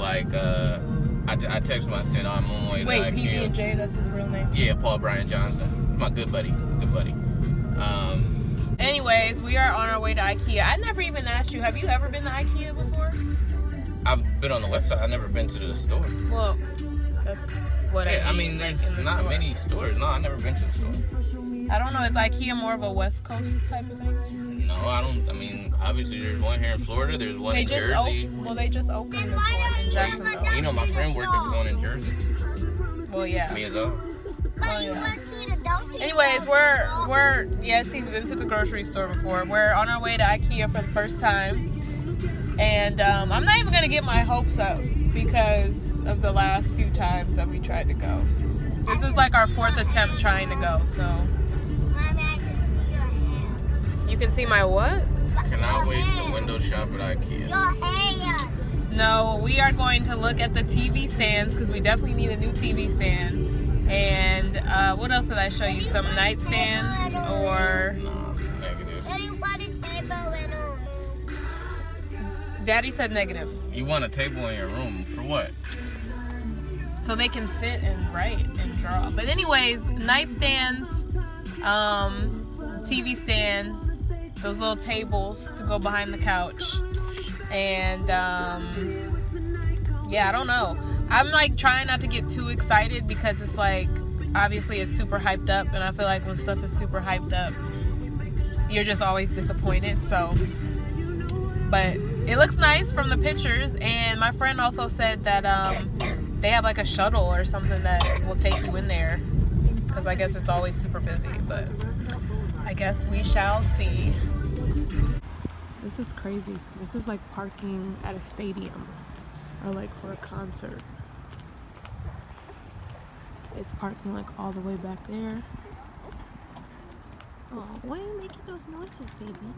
like, I texted him, I said, I'm on my way to IKEA. Wait, PB&J, that's his real name? Yeah, Paul Brian Johnson. My good buddy. Anyways, we are on our way to IKEA. I never even asked you, have you ever been to IKEA before? I've been on the website. I've never been to the store. Well, that's what I mean. There's not many stores. No, I've never been to the store. I don't know. Is IKEA more of a West Coast type of thing? No, I don't. I mean, obviously there's one here in Florida. There's one in Jersey. They just opened this one in Jacksonville. You know, my friend worked at the one in Jersey. Well, yeah. Me as well. Oh, yeah. Anyways, yes, he's been to the grocery store before. We're on our way to IKEA for the first time. And I'm not even going to get my hopes up because of the last few times that we tried to go. This is like our 4th attempt trying to go, so. You can see my what? I cannot wait to window shop at IKEA. No, we are going to look at the TV stands because we definitely need a new TV stand. And what else did I show you? Some nightstands or... No, negative. Daddy said negative. You want a table in your room for what? So they can sit and write and draw. But anyways, nightstands, TV stand, those little tables to go behind the couch. And yeah, I don't know. I'm like trying not to get too excited because it's like, obviously it's super hyped up, and I feel like when stuff is super hyped up, you're just always disappointed. So, but it looks nice from the pictures, and my friend also said that they have like a shuttle or something that will take you in there, because I guess it's always super busy, but I guess we shall see. This is crazy. This is like parking at a stadium or like for a concert. It's parking like all the way back there. Oh, why are you making those noises, baby?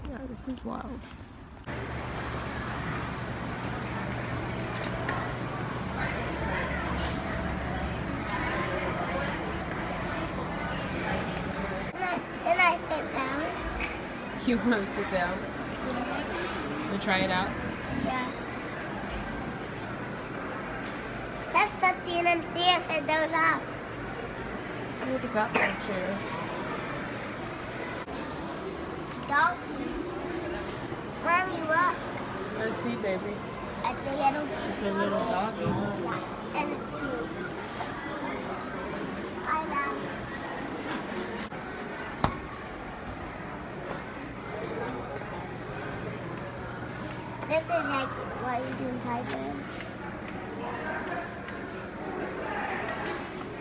Yeah, this is wild. Can I sit down? You want to sit down? Yeah. You try it out? Yeah. Let's sit in and see if it goes up. I already got my chair. Doggy. Mommy, look. Let's see, baby. It's a little cute. It's a little doggy. Yeah, and it's cute. I love it. This is like what you can type in.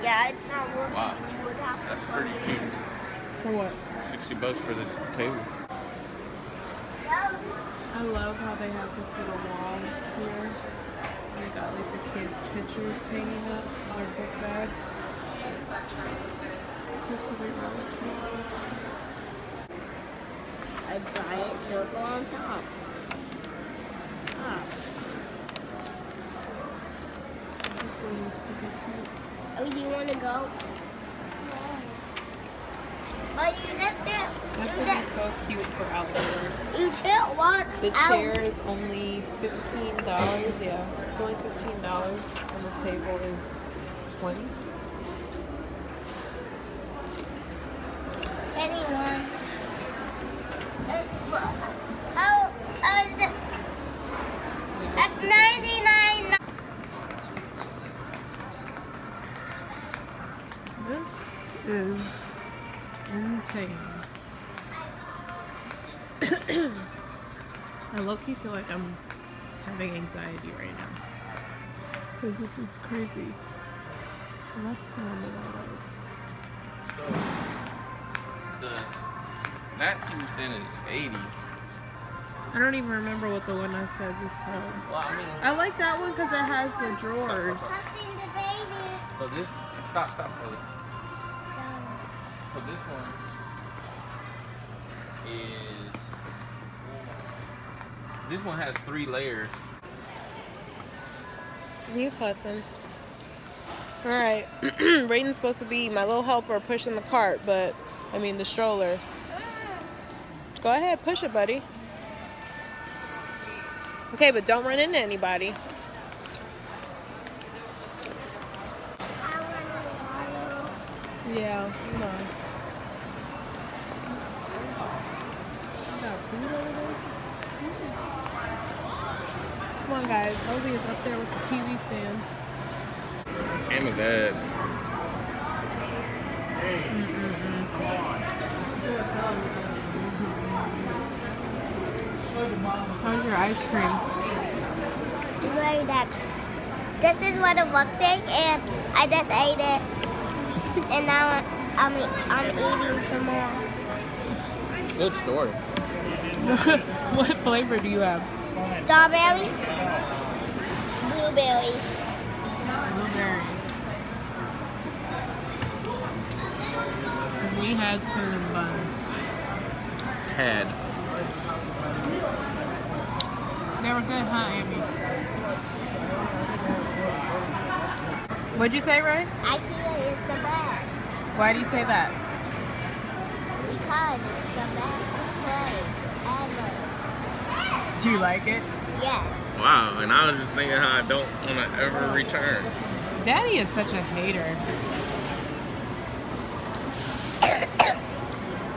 Yeah, it's not working. Wow, that's pretty cheap. For what? $60 for this table. I love how they have this little wall here. They got like the kids' pictures hanging up in their book bags. This would be really cute. A giant circle on top. Ah. This one is super cute. Oh, do you want to go? But you just can't. This would be so cute for outdoors. You can't walk The out. chair is only $15. Yeah, it's only $15, and the table is $20. Anyone? How is it? That's 99. This is insane. I low-key feel like I'm having anxiety right now. Because this is crazy. And that's the one that I liked. So, that TV stand is 80. I don't even remember what the one I said was called. Well, I mean, I like that one because it has the drawers. Touching the baby. so this, stop, Ellie. So this one is, this one has 3 layers. You fussing. Alright. Rayden's supposed to be my little helper pushing the cart, but, I mean the stroller. Go ahead, push it, buddy. Okay, but don't run into anybody. I want to Yeah, come on. Got food over there? Come on, guys. Elsie is up there with the TV stand. And the gas. How's your ice cream? Very that. This is what it looks like, and I just ate it, and now I'm eating some more. Good story. What flavor do you have? Strawberry, blueberry. Blueberry. We had cinnamon buns. Had. They were good, huh, Amy? What'd you say, Ray? IKEA is the best Why do you say that? because it's the best place ever. Do you like it? Yes. Wow, and I was just thinking how I don't want to ever return. Daddy is such a hater.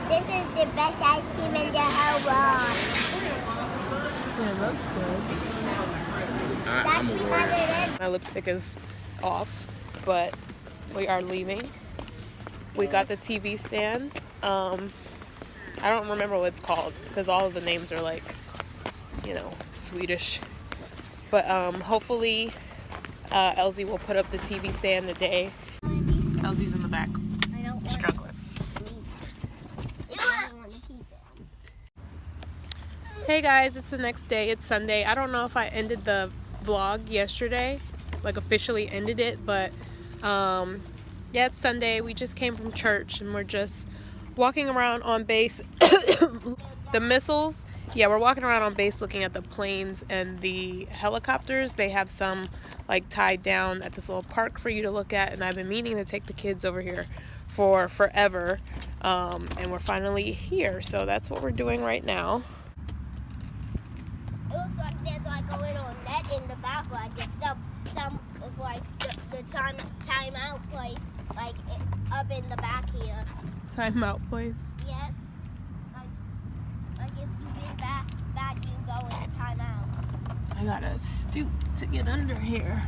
This is the best ice cream in the whole world. It looks good. I'm a That's warrior. because it is. My lipstick is off, but we are leaving. We got the TV stand. I don't remember what it's called because all of the names are like, you know, Swedish. But hopefully Elsie will put up the TV stand today. Elsie's in the back, I don't want struggling. I don't want to keep it. Hey guys, it's the next day. It's Sunday. I don't know if I ended the vlog yesterday, like officially ended it, but yeah, it's Sunday. We just came from church and we're just walking around on base. The missiles, yeah, we're walking around on base looking at the planes and the helicopters. They have some like tied down at this little park for you to look at, and I've been meaning to take the kids over here for forever, and we're finally here, so that's what we're doing right now. It looks like there's like a little net in the back, like it's some of like the timeout place, like up in the back here. Timeout place. Yes. Like if you get back, you go into timeout. I gotta stoop to get under here.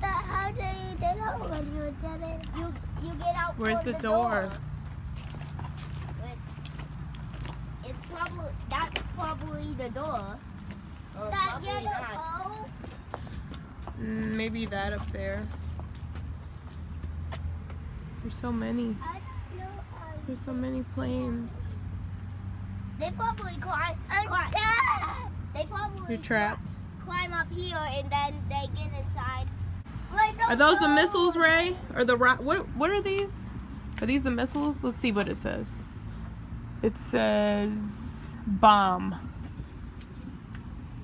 But how do you get out when you did it? You get out. Where's for the door? That's probably the door. Or probably not. Maybe that up there. There's so many. I don't know. There's so many planes. They probably climb. They probably You're trapped. climb up here and then they get inside. Are those the missiles, Ray? Or the what are these? Are these the missiles? Let's see what it says. It says bomb.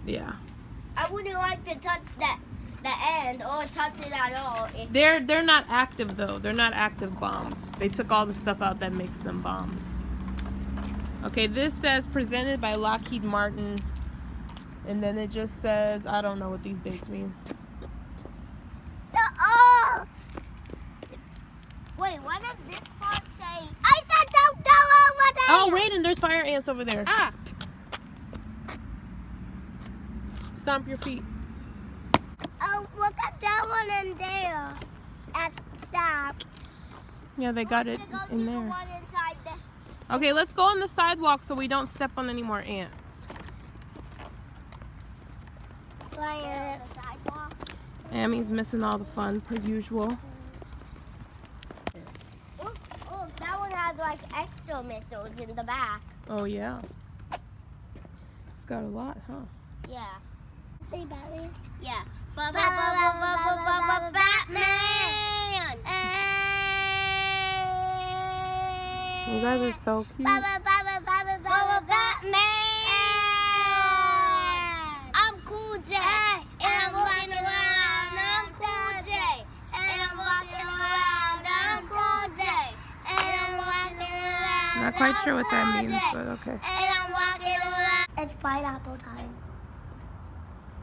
Yeah. I wouldn't like to touch the end or touch it at all. They're not active though. They're not active bombs. They took all the stuff out that makes them bombs. Okay, this says presented by Lockheed Martin, and then it just says, I don't know what these dates mean. Wait, what does this part say? I said don't go over there. Oh, Raiden, there's fire ants over there. Ah. Stomp your feet. Oh, look at that one in there. Stop. Yeah, they got it To go in to the there. one inside the. Okay, let's go on the sidewalk so we don't step on any more ants. Fire. The sidewalk. Ammy's missing all the fun, per usual. Oh, that one has like extra missiles in the back. Oh, yeah. It's got a lot, huh? Yeah. Say Batman? Yeah. Batman! You guys are so cute. Batman! I'm Cool J. And I'm walking around. I'm Cool J. And I'm walking around. I'm Cool J. And I'm walking around. Not quite sure what that means, but okay. And I'm walking It's pineapple time.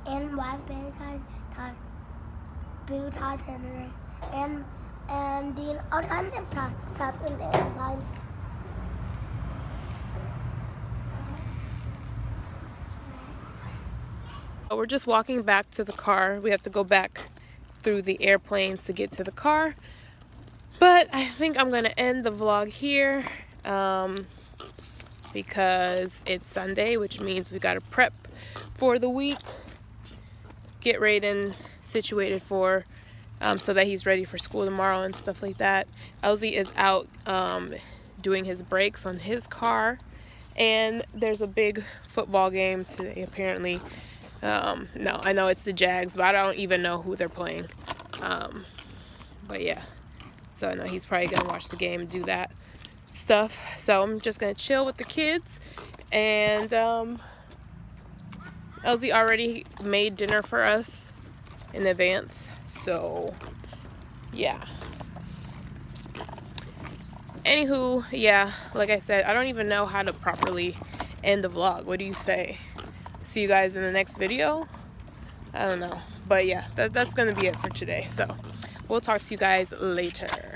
And raspberry time, blue time, and the alternative time in the times. We're just walking back to the car. We have to go back through the airplanes to get to the car. But I think I'm gonna end the vlog here because it's Sunday, which means we gotta prep for the week, get Raiden situated for so that he's ready for school tomorrow and stuff like that. Elsie is out doing his brakes on his car, and there's a big football game today apparently. No, I know it's the Jags, but I don't even know who they're playing. But yeah, so I know he's probably gonna watch the game and do that stuff. So I'm just gonna chill with the kids, and Elsie already made dinner for us in advance, so yeah. Anywho, yeah, like I said, I don't even know how to properly end the vlog. What do you say? See you guys in the next video? I don't know, but yeah, that's gonna be it for today. So we'll talk to you guys later.